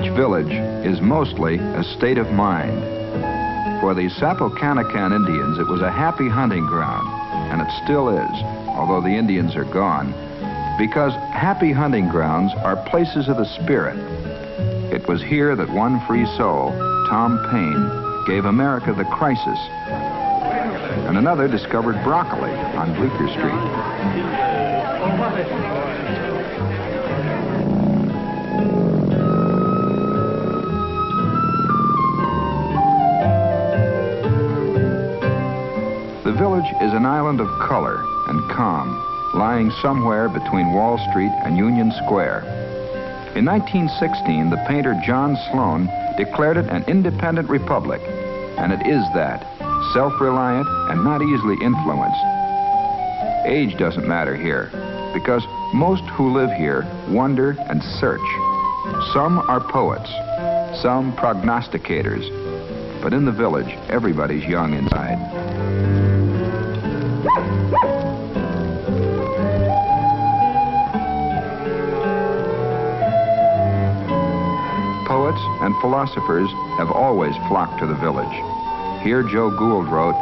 Greenwich Village is mostly a state of mind. For the Sapocanacan Indians, it was a happy hunting ground, and it still is, although the Indians are gone, because happy hunting grounds are places of the spirit. It was here that one free soul, Tom Paine, gave America the crisis, and another discovered broccoli on Bleecker Street. The village is an island of color and calm, lying somewhere between Wall Street and Union Square. In 1916, the painter John Sloan declared it an independent republic, and it is that, self-reliant and not easily influenced. Age doesn't matter here, because most who live here wonder and search. Some are poets, some prognosticators, but in the village, everybody's young inside. Poets and philosophers have always flocked to the village. Here Joe Gould wrote,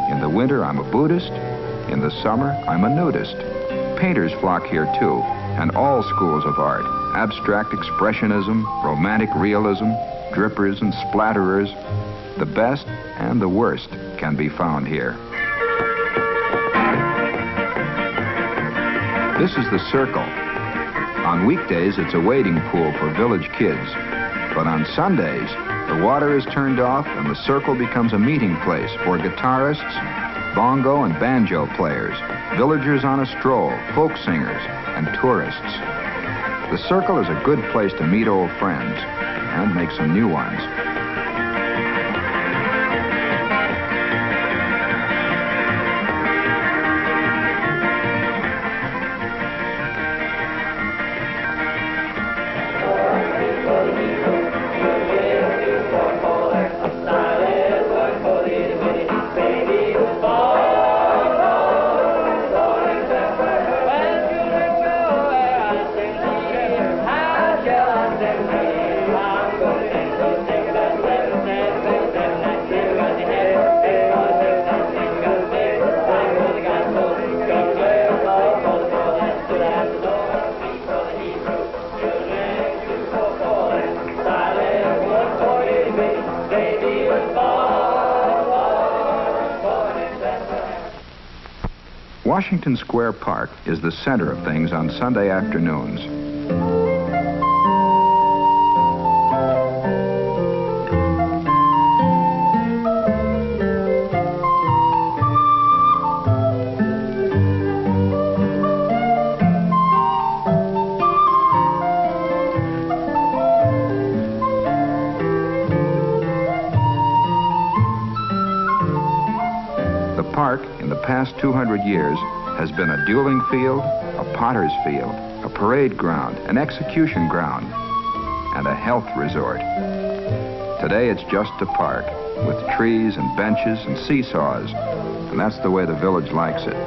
"In the winter I'm a Buddhist, in the summer I'm a nudist." Painters flock here too, and all schools of art, abstract expressionism, romantic realism, drippers and splatterers, the best and the worst can be found here. This is the Circle. On weekdays, it's a wading pool for village kids. But on Sundays, the water is turned off and the Circle becomes a meeting place for guitarists, bongo and banjo players, villagers on a stroll, folk singers, and tourists. The Circle is a good place to meet old friends and make some new ones. Washington Square Park is the center of things on Sunday afternoons. The park, in the past 200 years, has been a dueling field, a potter's field, a parade ground, an execution ground, and a health resort. Today it's just a park, with trees and benches and seesaws, and that's the way the village likes it.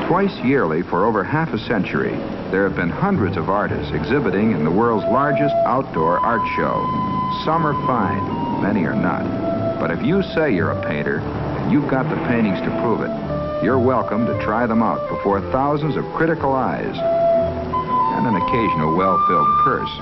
Twice yearly for over half a century, there have been hundreds of artists exhibiting in the world's largest outdoor art show. Some are fine, many are not. But if you say you're a painter, and you've got the paintings to prove it, you're welcome to try them out before thousands of critical eyes and an occasional well-filled purse.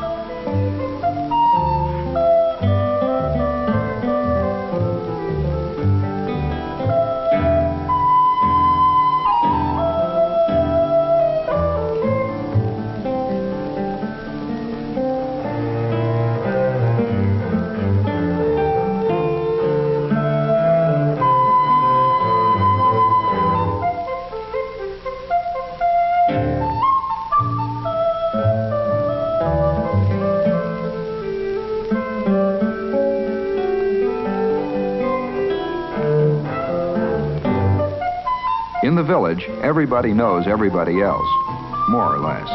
In the village, everybody knows everybody else, more or less.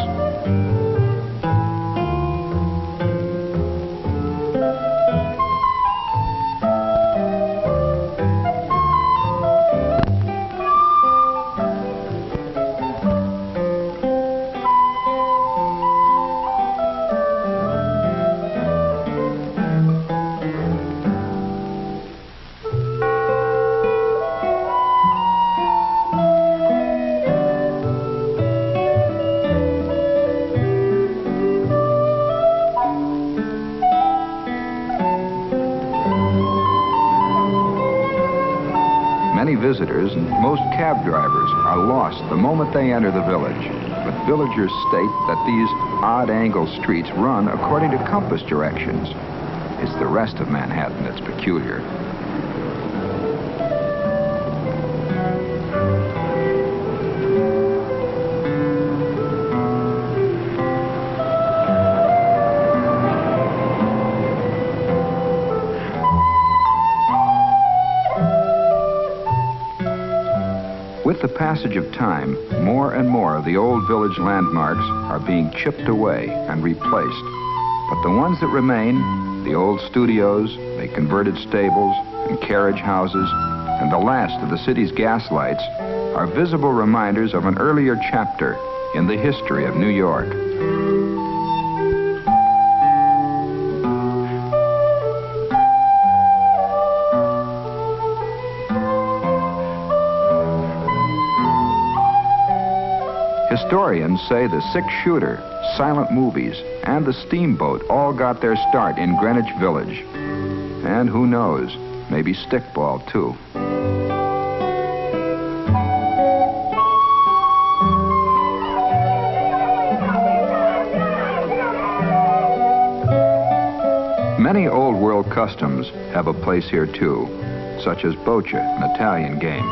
Many visitors and most cab drivers are lost the moment they enter the village. But villagers state that these odd-angle streets run according to compass directions. It's the rest of Manhattan that's peculiar. With the passage of time, more and more of the old village landmarks are being chipped away and replaced. But the ones that remain, the old studios, the converted stables and carriage houses, and the last of the city's gas lights, are visible reminders of an earlier chapter in the history of New York. Historians say the six-shooter, silent movies, and the steamboat all got their start in Greenwich Village. And who knows, maybe stickball, too. Many old-world customs have a place here, too, such as bocce, an Italian game.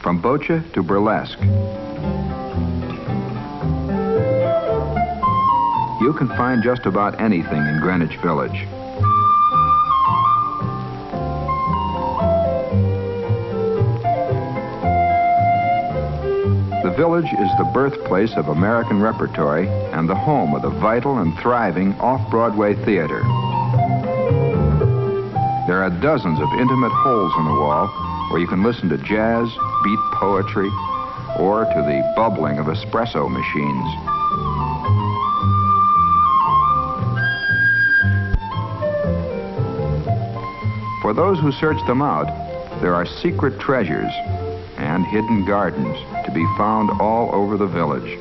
From bocce to burlesque. You can find just about anything in Greenwich Village. The village is the birthplace of American repertory and the home of the vital and thriving off-Broadway theater. There are dozens of intimate holes in the wall where you can listen to jazz, beat poetry, or to the bubbling of espresso machines. For those who search them out, there are secret treasures and hidden gardens to be found all over the village.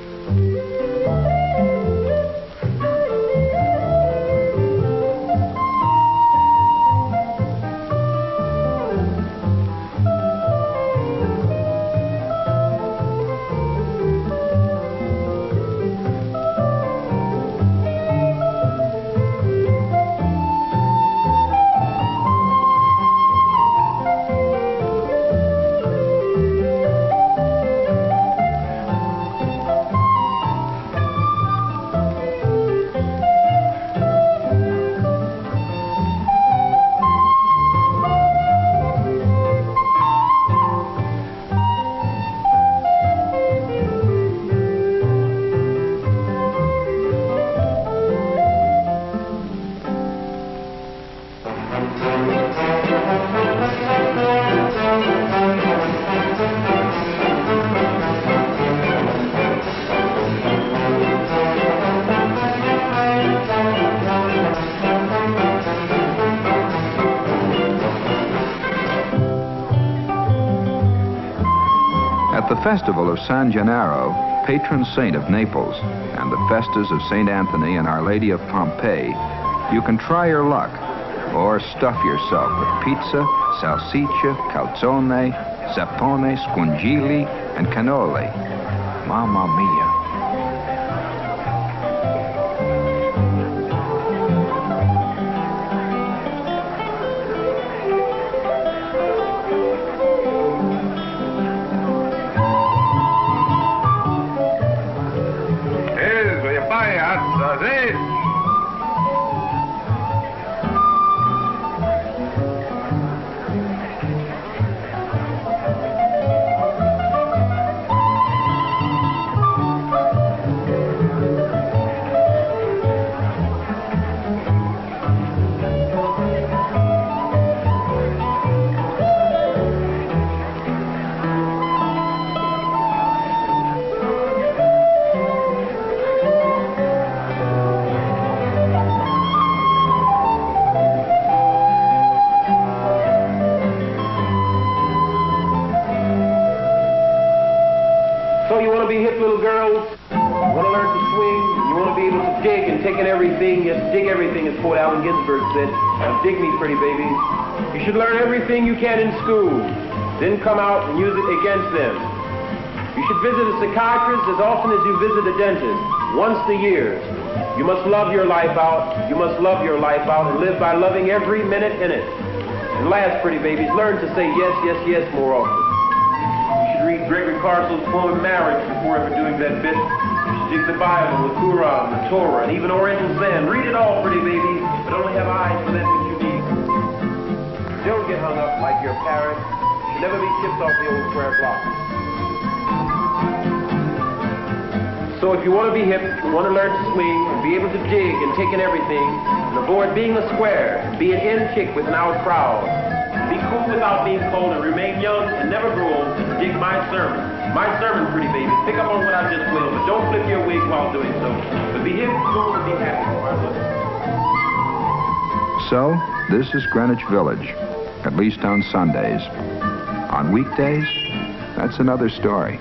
At the festival of San Gennaro, patron saint of Naples, and the festas of St. Anthony and Our Lady of Pompeii, you can try your luck or stuff yourself with pizza, salsiccia, calzone, sapone, scungili, and cannoli. Mamma mia. hip, little girls? You want to learn to swing? You want to be able to dig and take in everything? Yes, dig everything, as poet Allen Ginsberg said. Now dig me, pretty babies. You should learn everything you can in school, then come out and use it against them. You should visit a psychiatrist as often as you visit a dentist, once a year. You must love your life out. You must love your life out and live by loving every minute in it. And last, pretty babies, learn to say yes, yes, yes more often. You should read Gregory Carsel's poem Marriage before ever doing that bit. You should dig the Bible, the Quran, the Torah, and even Oriental Zen. Read it all, pretty babies, but only have eyes for that which you need. Don't get hung up like your parents. You should never be chipped off the old square block. So if you want to be hip, you want to learn to swing, and be able to dig and take in everything, and avoid being a square, be an in chick with an out crowd, be cool without being cold, and remain young and never grow old, and dig my sermon. My sermon, pretty baby. Pick up on what I just will, but don't flip your wig while doing so. But be hip, cool, and be happy for our listeners. So, this is Greenwich Village, at least on Sundays. On weekdays, that's another story.